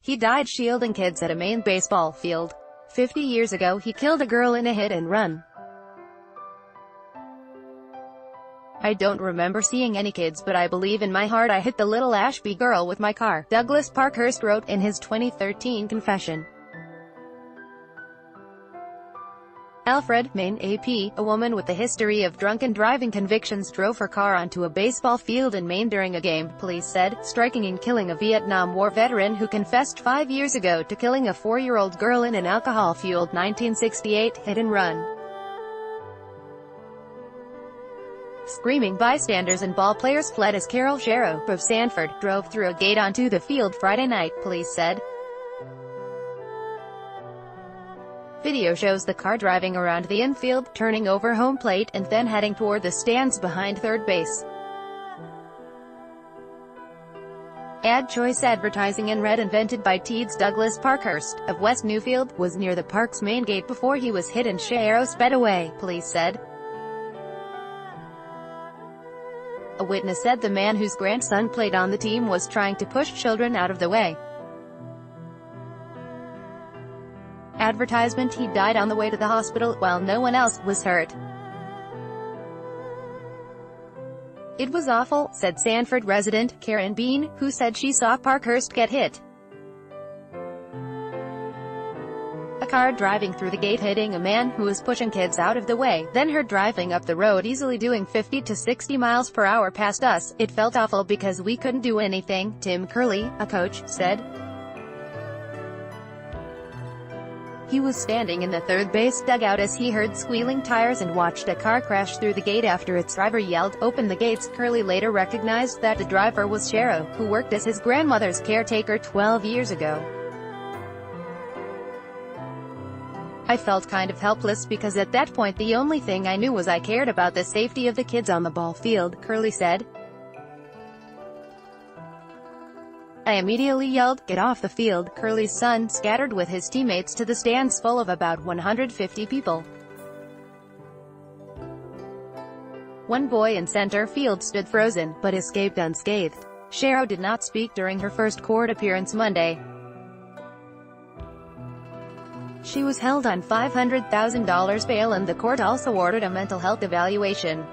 He died shielding kids at a Maine baseball field. 50 years ago he killed a girl in a hit-and-run. I don't remember seeing any kids, but I believe in my heart I hit the little Ashby girl with my car, Douglas Parkhurst wrote in his 2013 confession. Alfred, Maine AP, a woman with a history of drunken driving convictions drove her car onto a baseball field in Maine during a game, police said, striking and killing a Vietnam War veteran who confessed 5 years ago to killing a 4-year-old girl in an alcohol-fueled 1968 hit-and-run. Screaming bystanders and ball players fled as Carol Sharrow, of Sanford, drove through a gate onto the field Friday night, police said. Video shows the car driving around the infield, turning over home plate, and then heading toward the stands behind third base. Ad choice advertising in red invented by Teeds Douglas Parkhurst, of West Newfield, was near the park's main gate before he was hit and Sharrow sped away, police said. A witness said the man whose grandson played on the team was trying to push children out of the way. Advertisement: he died on the way to the hospital, while no one else was hurt. It was awful, said Sanford resident Karen Bean, who said she saw Parkhurst get hit. A car driving through the gate hitting a man who was pushing kids out of the way, then her driving up the road easily doing 50 to 60 miles per hour past us. It felt awful because we couldn't do anything, Tim Curley, a coach, said. He was standing in the third base dugout as he heard squealing tires and watched a car crash through the gate after its driver yelled, "Open the gates." Curley later recognized that the driver was Sharrow, who worked as his grandmother's caretaker 12 years ago. I felt kind of helpless because at that point the only thing I knew was I cared about the safety of the kids on the ball field, Curley said. I immediately yelled, "Get off the field." Curley's son scattered with his teammates to the stands full of about 150 people. One boy in center field stood frozen, but escaped unscathed. Sharrow did not speak during her first court appearance Monday. She was held on $500,000 bail and the court also ordered a mental health evaluation.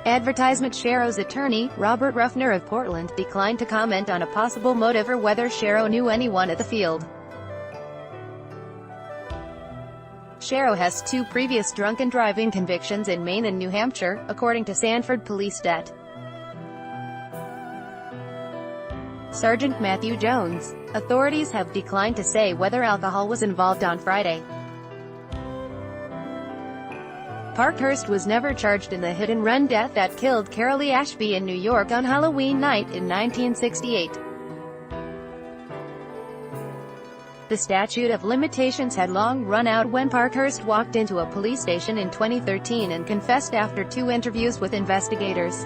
Advertisement: Sharrow's attorney, Robert Ruffner of Portland, declined to comment on a possible motive or whether Sharrow knew anyone at the field. Sharrow has 2 previous drunken driving convictions in Maine and New Hampshire, according to Sanford Police Det. Sergeant Matthew Jones. Authorities have declined to say whether alcohol was involved on Friday. Parkhurst was never charged in the hit-and-run death that killed Carolee Ashby in New York on Halloween night in 1968. The statute of limitations had long run out when Parkhurst walked into a police station in 2013 and confessed after 2 interviews with investigators.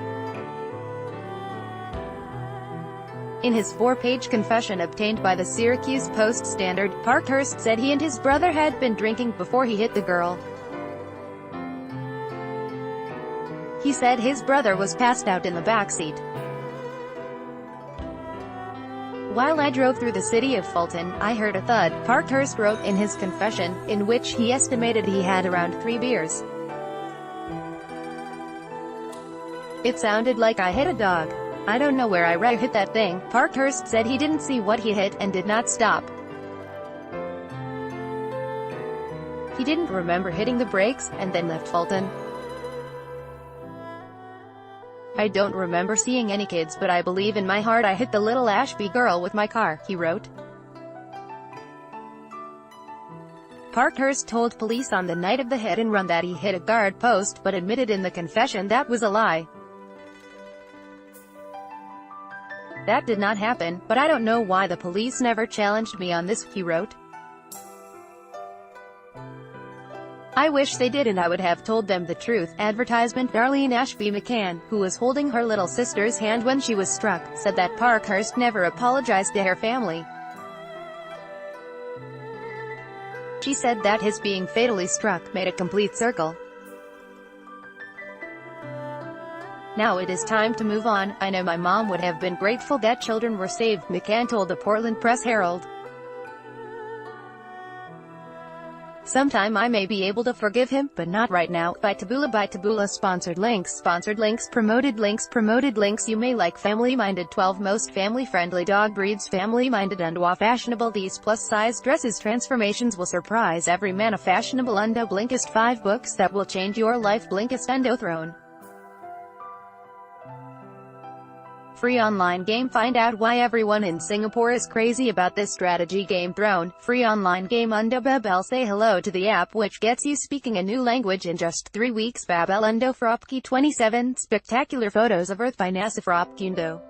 In his 4-page confession obtained by the Syracuse Post-Standard, Parkhurst said he and his brother had been drinking before he hit the girl. He said his brother was passed out in the backseat. While I drove through the city of Fulton, I heard a thud, Parkhurst wrote in his confession, in which he estimated he had around 3 beers. It sounded like I hit a dog. I don't know where I hit that thing. Parkhurst said he didn't see what he hit and did not stop. He didn't remember hitting the brakes, and then left Fulton. I don't remember seeing any kids, but I believe in my heart I hit the little Ashby girl with my car, he wrote. Parkhurst told police on the night of the hit-and-run that he hit a guard post, but admitted in the confession that was a lie. That did not happen, but I don't know why the police never challenged me on this, he wrote. I wish they did and I would have told them the truth. Advertisement: Darlene Ashby McCann, who was holding her little sister's hand when she was struck, said that Parkhurst never apologized to her family. She said that his being fatally struck made a complete circle. Now it is time to move on. I know my mom would have been grateful that children were saved, McCann told the Portland Press-Herald. Sometime I may be able to forgive him, but not right now. By Taboola. Sponsored links, promoted links. You may like family-minded 12 most family-friendly dog breeds. Family-minded and fashionable. These plus-size dresses transformations will surprise every man. A fashionable Undo Blinkist 5 books that will change your life. Blinkist Undo Throne. Free online game. Find out why everyone in Singapore is crazy about this strategy game Throne. Free online game Undo Babel. Say hello to the app which gets you speaking a new language in just 3 weeks. Babel Undo Fropki 27. Spectacular photos of Earth by NASA Fropki Undo.